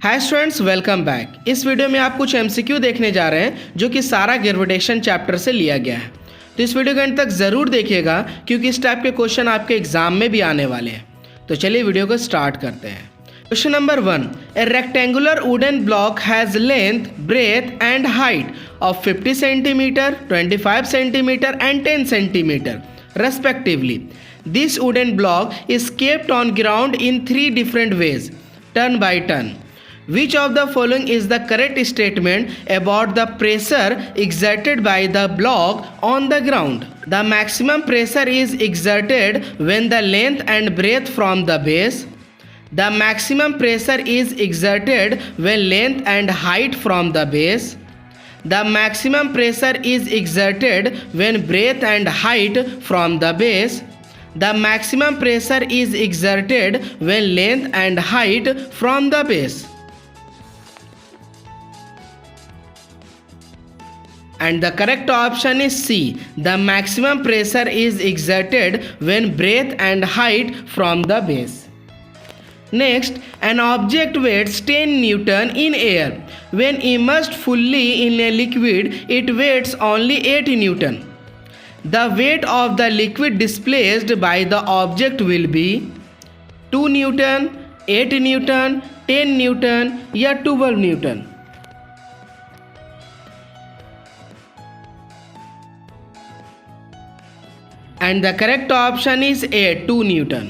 Hi students, welcome back. इस video में आप कुछ एमसीक्यू देखने जा रहे हैं जो कि सारा ग्रेविटेशन चैप्टर से लिया गया है। तो इस वीडियो के अंत तक ज़रूर देखिएगा क्योंकि इस टाइप के क्वेश्चन आपके एग्जाम में भी आने वाले हैं। तो चलिए वीडियो को स्टार्ट करते हैं। Question number 1, a rectangular wooden block has length, breadth and height of 50 centimeter, 25 centimeter and 10 centimeter respectively. This wooden block is kept on ground in 3 different ways, turn by turn. Which of the following is the correct statement about the pressure exerted by the block on the ground? The maximum pressure is exerted when the length and breadth from the base. The maximum pressure is exerted when length and height from the base. The maximum pressure is exerted when breadth and height from the base. The maximum pressure is exerted when length and height from the base. And the correct option is C. The maximum pressure is exerted when breadth and height from the base. Next, an object weighs 10 Newton in air. When immersed fully in a liquid, it weighs only 8 Newton. The weight of the liquid displaced by the object will be 2 Newton, 8 Newton, 10 Newton या 12 Newton. And the correct option is A, 2 Newton.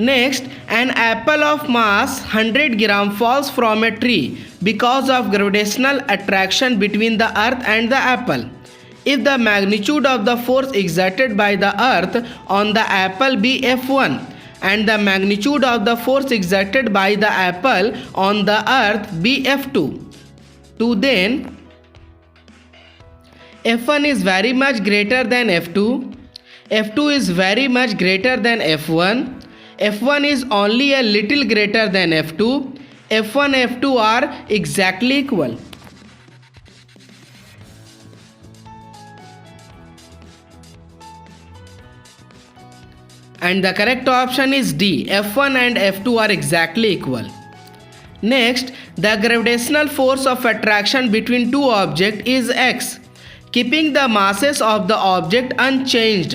Next, an apple of mass 100 gram falls from a tree because of gravitational attraction between the earth and the apple. If the magnitude of the force exerted by the earth on the apple be F1 and the magnitude of the force exerted by the apple on the earth be F2, then F1 is very much greater than F2, F2 is very much greater than F1, F1 is only a little greater than F2, F1 and F2 are exactly equal. And the correct option is D. F1 and F2 are exactly equal. Next, the gravitational force of attraction between two objects is X, keeping the masses of the object unchanged.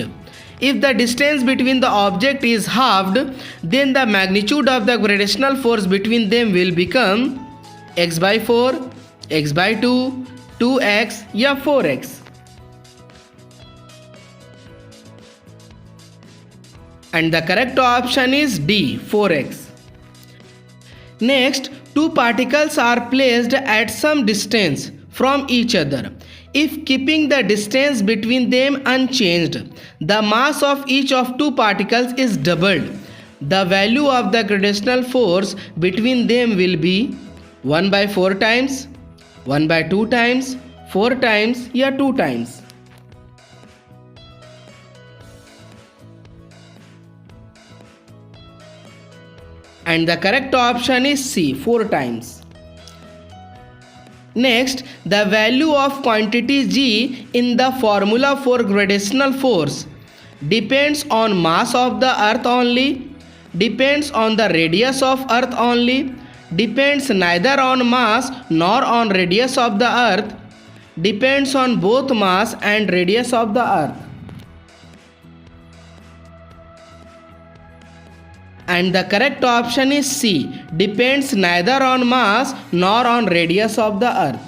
If the distance between the object is halved, then the magnitude of the gravitational force between them will become x by 4, x by 2, 2x या 4x. And the correct option is D, 4x. Next, two particles are placed at some distance from each other. If keeping the distance between them unchanged, the mass of each of two particles is doubled. The value of the gravitational force between them will be 1 by 4 times, 1 by 2 times, 4 times या 2 times. And the correct option is C, 4 times. Next, the value of quantity G in the formula for gravitational force depends on mass of the earth only, depends on the radius of earth only, depends neither on mass nor on radius of the earth, depends on both mass and radius of the earth. And the correct option is C, depends neither on mass nor on radius of the earth.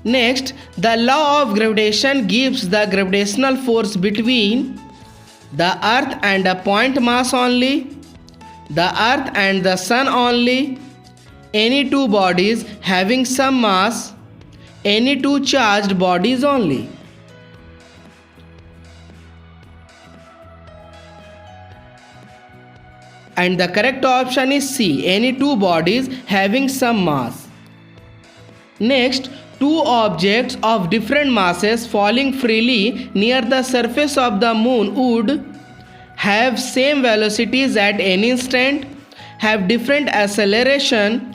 Next, the law of gravitation gives the gravitational force between the earth and a point mass only, the earth and the sun only, any two bodies having some mass, any two charged bodies only. And the correct option is C, any two bodies having some mass. Next, two objects of different masses falling freely near the surface of the moon would have same velocities at any instant, have different acceleration,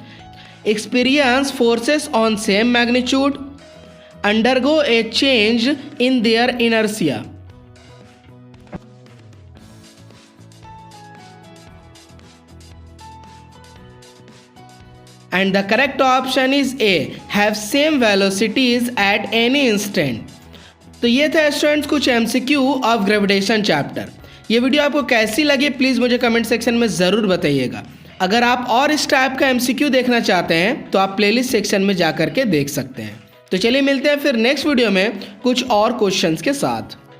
experience forces on same magnitude, undergo a change in their inertia. And the correct option is a, have same velocities at any instant. तो ये था students कुछ MCQ of gravitation chapter. ये video आपको कैसी लगी please मुझे comment section में ज़रूर बताइएगा। अगर आप और इस टाइप का एमसीक्यू देखना चाहते हैं तो आप प्लेलिस्ट सेक्शन में जा करके देख सकते हैं। तो चलिए मिलते हैं फिर नेक्स्ट वीडियो में कुछ और क्वेश्चंस के साथ।